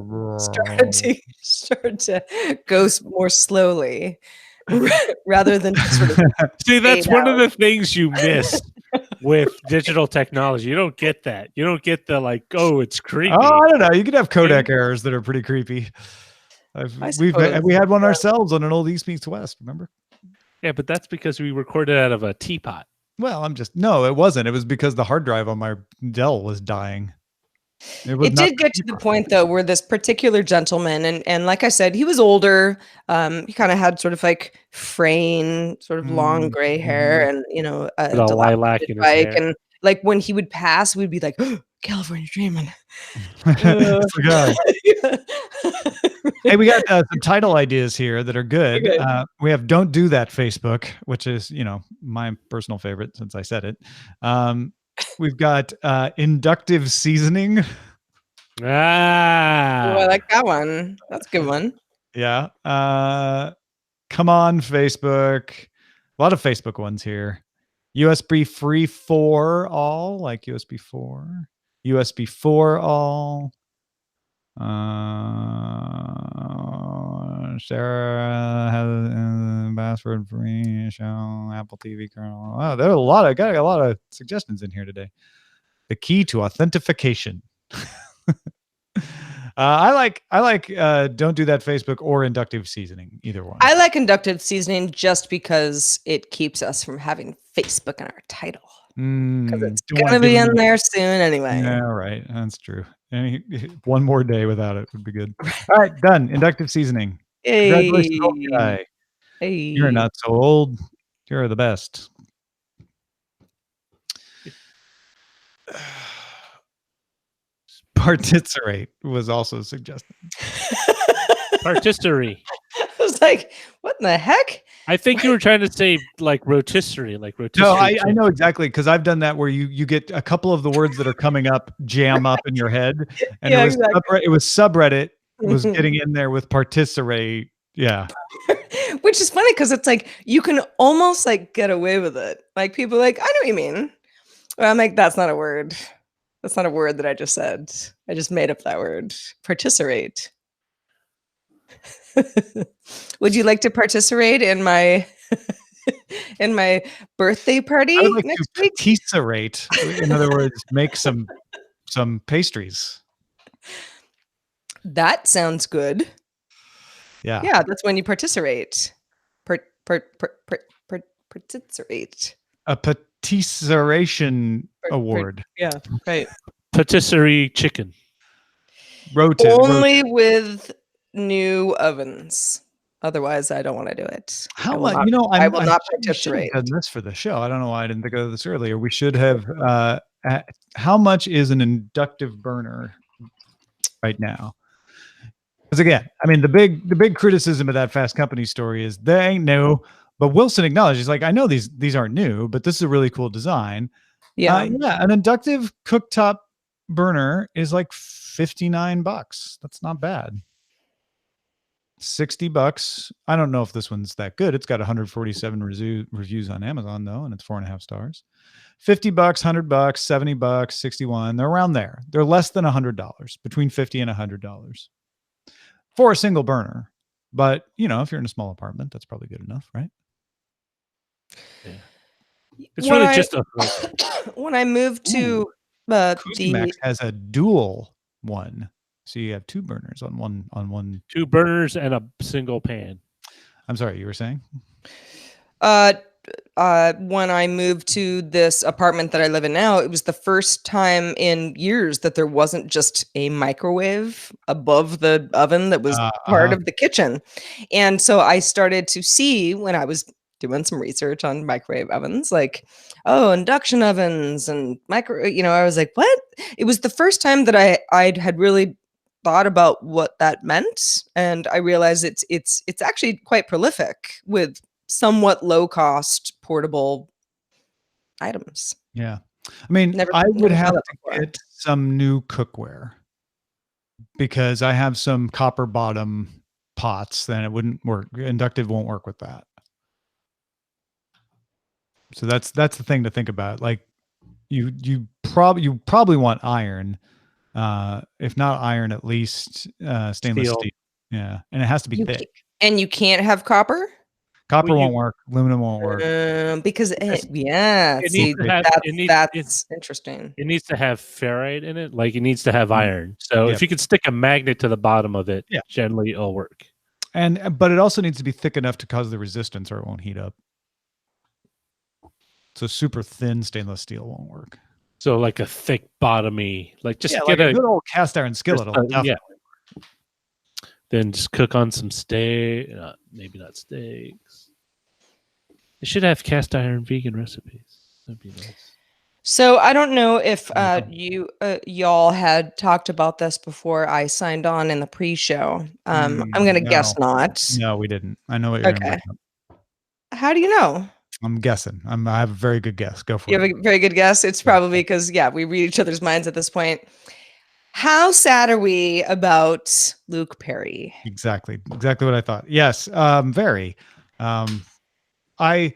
Speaker 1: started to go more slowly rather than just sort of
Speaker 3: See, that's
Speaker 1: fade
Speaker 3: one of
Speaker 1: out.
Speaker 3: the things you miss with digital technology. You don't get that. You don't get the like, oh, it's creepy.
Speaker 2: Oh, I don't know. You could have codec errors that are pretty creepy. We had one ourselves on an old East Meets West. Remember?
Speaker 3: Yeah, but that's because we recorded out of a teapot.
Speaker 2: Well, no, it wasn't. It was because the hard drive on my Dell was dying.
Speaker 1: It did get to the point though where this particular gentleman, and like I said, he was older. He kind of had sort of like fraying, sort of long gray hair, and you know,
Speaker 3: a lilac in his
Speaker 1: bike,
Speaker 3: hair.
Speaker 1: and like when he would pass, we'd be like, oh, "California Dreaming."
Speaker 2: Hey, we got some title ideas here that are good.
Speaker 1: Okay.
Speaker 2: We have "Don't Do That" Facebook, which is, you know, my personal favorite since I said it. We've got "Inductive Seasoning."
Speaker 1: Oh, I like that one. That's a good one.
Speaker 2: Yeah. "Come on, Facebook." A lot of Facebook ones here. "USB free for all," like USB 4. USB for all. Sarah has password free show Apple TV kernel. Oh, there are got a lot of suggestions in here today. "The key to authentication." I like "Don't Do That" Facebook or "Inductive Seasoning," either one.
Speaker 1: I like "Inductive Seasoning" just because it keeps us from having Facebook in our title. Because it's gonna be in there soon anyway.
Speaker 2: Yeah, right. That's true. One more day without it would be good. All right, done. "Inductive Seasoning." Congratulations, old guy.
Speaker 1: Hey.
Speaker 2: You're not so old. You're the best. "Particerate" was also suggested.
Speaker 3: Partisserie.
Speaker 1: I was like, what in the heck?
Speaker 3: I think you were trying to say like rotisserie,
Speaker 2: No, I know exactly, because I've done that where you get a couple of the words that are coming up jam up in your head, and
Speaker 1: Yeah,
Speaker 2: it was subreddit was
Speaker 1: Mhm.
Speaker 2: getting in there with "Particerate." Yeah.
Speaker 1: Which is funny because it's like you can almost like get away with it. Like people are like, I know what you mean. Well, I'm like, that's not a word. That's not a word that I just said. I just made up that word. Particerate. Would you like to participate in my in my birthday party
Speaker 2: I would like
Speaker 1: next
Speaker 2: to
Speaker 1: week?
Speaker 2: particerate. In other words, make some pastries.
Speaker 1: That sounds good.
Speaker 2: Yeah.
Speaker 1: Yeah, that's when you participate. Participate.
Speaker 2: A patisseration award.
Speaker 1: Yeah, right.
Speaker 3: patisserie chicken.
Speaker 1: Only with new ovens. Otherwise, I don't want to do it.
Speaker 2: How
Speaker 1: I will
Speaker 2: much?
Speaker 1: not-
Speaker 2: You know,
Speaker 1: I will not
Speaker 2: we should have
Speaker 1: participate.
Speaker 2: done this for the show. I don't know why I didn't think of this earlier. We should have. How much is an inductive burner right now? Because again, I mean, the big criticism of that Fast Company story is they ain't new. But Wilson acknowledged, he's like, I know these aren't new, but this is a really cool design.
Speaker 1: Yeah.
Speaker 2: An inductive cooktop burner is like $59. That's not bad. $60. I don't know if this one's that good. It's got 147 reviews on Amazon though, and it's 4.5 stars. $50, $100, $70, 61. They're around there. They're less than $100, between $50 and $100 for a single burner. But if you're in a small apartment, that's probably good enough, right?
Speaker 3: Yeah. It's really just a
Speaker 1: when I moved to
Speaker 2: Max has a dual one, so you have two burners on one.
Speaker 3: two burners and a single pan.
Speaker 2: I'm sorry, you were saying?
Speaker 1: When I moved to this apartment that I live in now, it was the first time in years that there wasn't just a microwave above the oven that was part of the kitchen. And so I started to see, when I was doing some research on microwave ovens, like, induction ovens and I was like, what? It was the first time that I had really thought about what that meant. And I realized it's actually quite prolific with somewhat low cost portable items.
Speaker 2: Yeah. I mean, I would have to get some new cookware because I have some copper bottom pots, then it wouldn't work. Inductive won't work with that. So that's the thing to think about. Like you probably want iron. If not iron, at least stainless steel. Yeah. And it has to be thick.
Speaker 1: And you can't have copper?
Speaker 2: Copper won't work. Aluminum won't work.
Speaker 1: Because that's interesting.
Speaker 3: It needs to have ferrite in it. Like it needs to have iron. So if you could stick a magnet to the bottom of it, generally it'll work.
Speaker 2: But it also needs to be thick enough to cause the resistance or it won't heat up. So super thin stainless steel won't work.
Speaker 3: So like a thick bottomy, like just get
Speaker 2: like a good old cast iron skillet.
Speaker 3: Then just cook on some steak. Maybe not steaks. They should have cast iron vegan recipes. That'd be nice.
Speaker 1: So I don't know if y'all had talked about this before I signed on in the pre-show. I'm going to guess not.
Speaker 2: No, we didn't. I know what you're going to bring up.
Speaker 1: How do you know?
Speaker 2: I'm guessing. I have a very good guess. Go for it.
Speaker 1: You have a very good guess? It's probably because, we read each other's minds at this point. How sad are we about Luke Perry?
Speaker 2: Exactly what I thought. Yes, very. I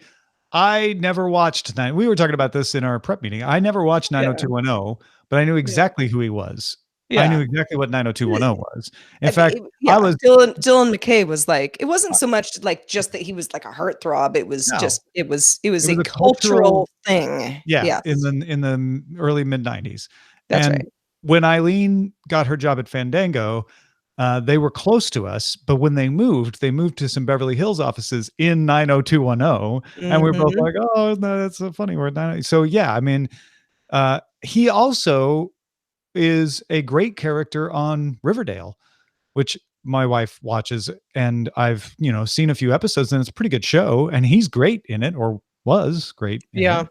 Speaker 2: never watched we were talking about this in our prep meeting. I never watched 90210, but I knew exactly who he was. Yeah. I knew exactly what 90210 was. In fact,
Speaker 1: Dylan McKay was like, it wasn't so much like just that he was like a heartthrob. It was it was a cultural thing.
Speaker 2: Yeah. In the early mid 90s.
Speaker 1: That's right.
Speaker 2: When Eileen got her job at Fandango, they were close to us, but when they moved to some Beverly Hills offices in 90210, and we were both like, "Oh, no, that's a funny word." So yeah, I mean, he also is a great character on Riverdale, which my wife watches, and I've seen a few episodes, and it's a pretty good show, and he's great in it, or was great.
Speaker 1: Yeah.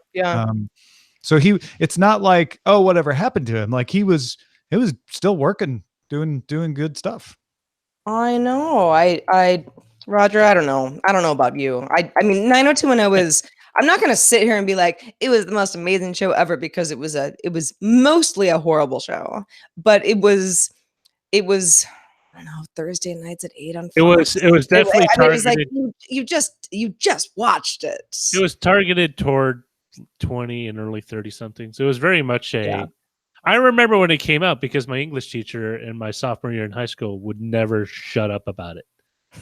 Speaker 2: So it's not like, oh, whatever happened to him. Like it was still working, doing good stuff.
Speaker 1: I know. Roger, I don't know about you. I mean, 90210 was, I'm not going to sit here and be like, it was the most amazing show ever, because it was mostly a horrible show, but it was, I don't know, Thursday nights at 8 on Fox.
Speaker 3: It was definitely targeted. It was like,
Speaker 1: you just watched it.
Speaker 3: It was targeted toward 20 and early 30 something. So it was very much I remember when it came out, because my English teacher in my sophomore year in high school would never shut up about it.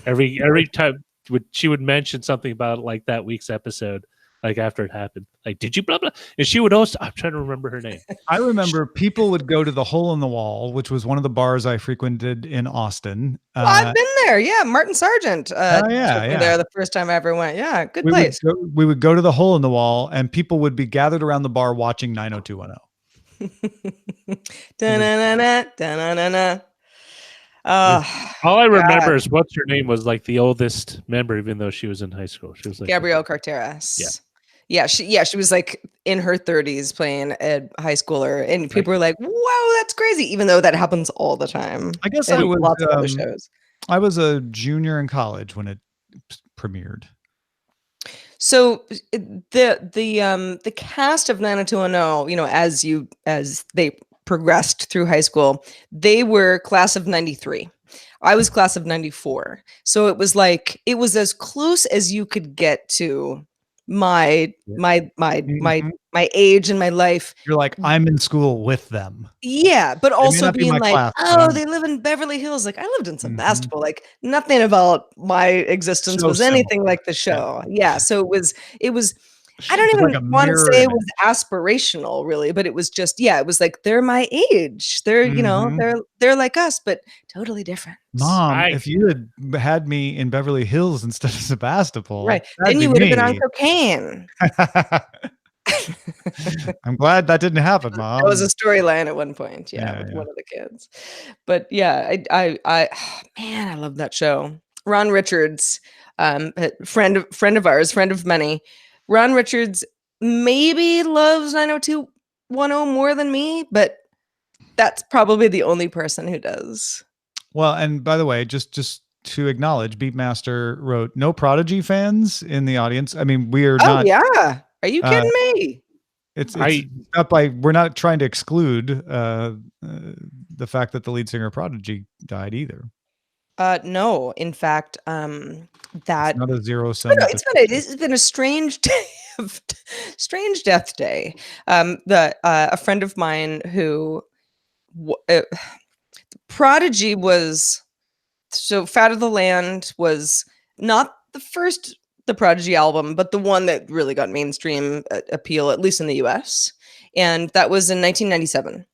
Speaker 3: Every time she would mention something about it, like that week's episode, like after it happened, like, did you blah blah? And she would also, I'm trying to remember her name.
Speaker 2: I remember people would go to the Hole in the Wall, which was one of the bars I frequented in Austin.
Speaker 1: Well, I've been there. Yeah, Martin Sargent. Took me there the first time I ever went. Yeah, good place.
Speaker 2: We would go to the Hole in the Wall, and people would be gathered around the bar watching 90210.
Speaker 3: All I remember is what's her name was like the oldest member, even though she was in high school. She was like
Speaker 1: Gabrielle Carteras. She was like in her 30s playing a high schooler, and people were like, "Whoa, that's crazy!" Even though that happens all the time.
Speaker 2: I guess I was lots of other shows. I was a junior in college when it premiered.
Speaker 1: So the cast of 90210, as they progressed through high school. They were class of 93. I was class of 94. So it was like, it was as close as you could get to my
Speaker 2: Mhm.
Speaker 1: age and my life.
Speaker 2: You're like, I'm in school with them.
Speaker 1: Yeah, but
Speaker 2: They may
Speaker 1: also
Speaker 2: not be
Speaker 1: being
Speaker 2: my
Speaker 1: like,
Speaker 2: class, but
Speaker 1: oh,
Speaker 2: I'm
Speaker 1: they live in Beverly Hills. Like I lived in
Speaker 2: Mhm.
Speaker 1: Sebastopol. Like nothing about my existence
Speaker 2: So
Speaker 1: was anything
Speaker 2: similar.
Speaker 1: like the show. Yeah. So it was, I don't
Speaker 2: It's like
Speaker 1: even
Speaker 2: a
Speaker 1: want to
Speaker 2: mirror
Speaker 1: say it was
Speaker 2: image.
Speaker 1: aspirational really, but it was just, yeah, it was like, they're my age. They're,
Speaker 2: Mhm.
Speaker 1: they're like us, but totally different.
Speaker 2: Mom,
Speaker 3: I
Speaker 2: if you had me in Beverly Hills instead of Sebastopol,
Speaker 1: Right.
Speaker 2: that'd
Speaker 1: Then
Speaker 2: be
Speaker 1: you would have been on
Speaker 2: me.
Speaker 1: cocaine.
Speaker 2: I'm glad that didn't happen,
Speaker 1: That was a
Speaker 2: Mom.
Speaker 1: storyline at one point, yeah,
Speaker 2: Yeah,
Speaker 1: with
Speaker 2: yeah.
Speaker 1: one of the kids. But yeah, man, I love that show. Ron Richards, a friend of ours, friend of many. Ron Richards maybe loves 90210 more than me, but that's probably the only person who does.
Speaker 2: Well, and by the way, just to acknowledge, Beatmaster wrote, "No Prodigy fans in the audience." I mean, we are
Speaker 1: Oh
Speaker 2: not.
Speaker 1: yeah, are you
Speaker 2: Uh,
Speaker 1: kidding me?
Speaker 2: it's not by. We're not trying to exclude the fact that the lead singer of Prodigy died either.
Speaker 1: No, in fact,
Speaker 2: It's
Speaker 1: that
Speaker 2: not a zero
Speaker 1: no,
Speaker 2: sum.
Speaker 1: it's been a strange day of strange death day. The A friend of mine who Prodigy was so Fat of the Land was not the Prodigy album, but the one that really got mainstream appeal, at least in the US. And that was in 1997.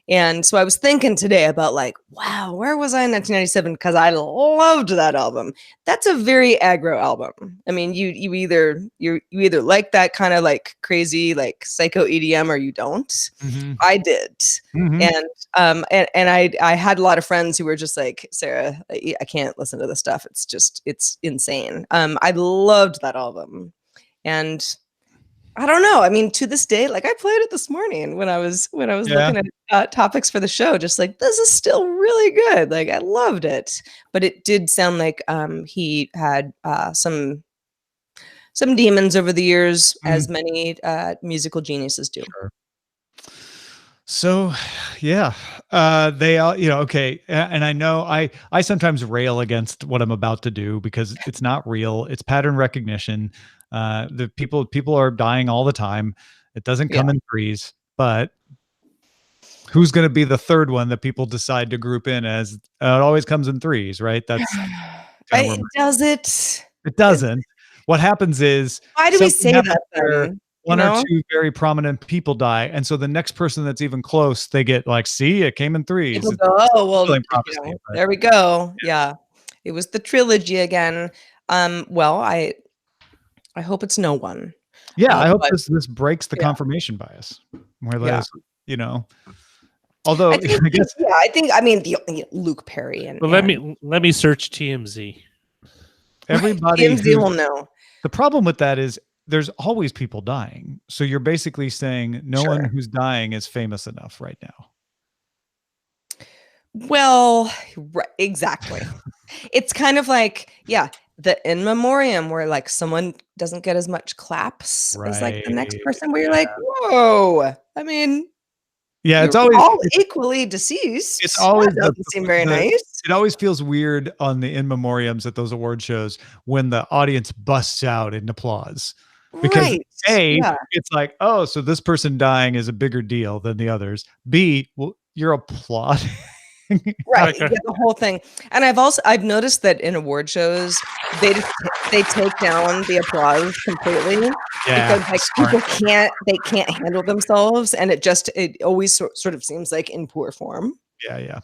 Speaker 1: And so I was thinking today about like, wow, where was I in 1997? Because I loved that album. That's a very aggro album. I mean, you either like that kind of like crazy like psycho EDM or you don't.
Speaker 2: Mhm.
Speaker 1: I did,
Speaker 2: Mhm.
Speaker 1: and I had a lot of friends who were just like, Sarah, I can't listen to this stuff. It's insane. I loved that album, and I don't know. I mean, to this day, like I played it this morning when I was
Speaker 2: Yeah.
Speaker 1: looking at topics for the show. Just like this is still really good. Like I loved it, but it did sound like he had some demons over the years,
Speaker 2: Mm.
Speaker 1: as many musical geniuses do.
Speaker 2: Sure. So, yeah, they all, okay. And I know I sometimes rail against what I'm about to do because it's not real. It's pattern recognition. The people are dying all the time. It doesn't
Speaker 1: Yeah.
Speaker 2: come in threes, but who's going to be the third one that people decide to group in as? It always comes in threes, right? That's kind of where
Speaker 1: Does it?
Speaker 2: it doesn't. What happens is
Speaker 1: Why do we
Speaker 2: something
Speaker 1: say
Speaker 2: happens
Speaker 1: that
Speaker 2: where
Speaker 1: then? You
Speaker 2: one or
Speaker 1: know?
Speaker 2: two very prominent people die, and so the next person that's even close, they get like, "See, it came in threes."
Speaker 1: People
Speaker 2: It's
Speaker 1: go, "Oh, well,
Speaker 2: fulfilling prophecy, but
Speaker 1: there we go." Yeah. It was the trilogy again. Well, I hope it's no one.
Speaker 2: yeah, I hope
Speaker 1: But
Speaker 2: this breaks the
Speaker 1: yeah,
Speaker 2: confirmation bias.
Speaker 1: yeah.
Speaker 2: Whereas, you know, although
Speaker 1: I think
Speaker 2: I guess
Speaker 1: I mean, Luke Perry and
Speaker 3: Well, let me search TMZ.
Speaker 2: everybody
Speaker 1: TMZ
Speaker 2: who's
Speaker 1: will know.
Speaker 2: the problem with that is there's always people dying. So you're basically saying no one
Speaker 1: Sure.
Speaker 2: who's dying is famous enough right now.
Speaker 1: Well, exactly. It's kind of like, yeah, the in memoriam where like someone doesn't get as much claps as like the next
Speaker 2: Right.
Speaker 1: person where you're like, whoa. I mean,
Speaker 2: Yeah,
Speaker 1: you're all equally deceased.
Speaker 2: it's always
Speaker 1: That doesn't seem very nice.
Speaker 2: it always feels weird on the in memoriams at those award shows when the audience busts out in applause. Because
Speaker 1: Right.
Speaker 2: A,
Speaker 1: Yeah.
Speaker 2: it's like, oh, so this person dying is a bigger deal than the others. B, well, you're applauding.
Speaker 1: Right.
Speaker 3: Okay.
Speaker 1: Yeah, the whole thing. And I've noticed that in award shows, they take down the applause completely
Speaker 2: Yeah,
Speaker 1: because like
Speaker 2: smart.
Speaker 1: people can't handle themselves, and it always sort of seems like in poor form.
Speaker 2: Yeah, yeah.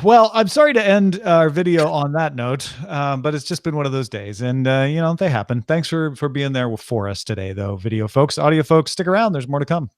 Speaker 2: Well, I'm sorry to end our video on that note, but it's just been one of those days, and they happen. Thanks for being there for us today, though, video folks. Audio folks, stick around. There's more to come.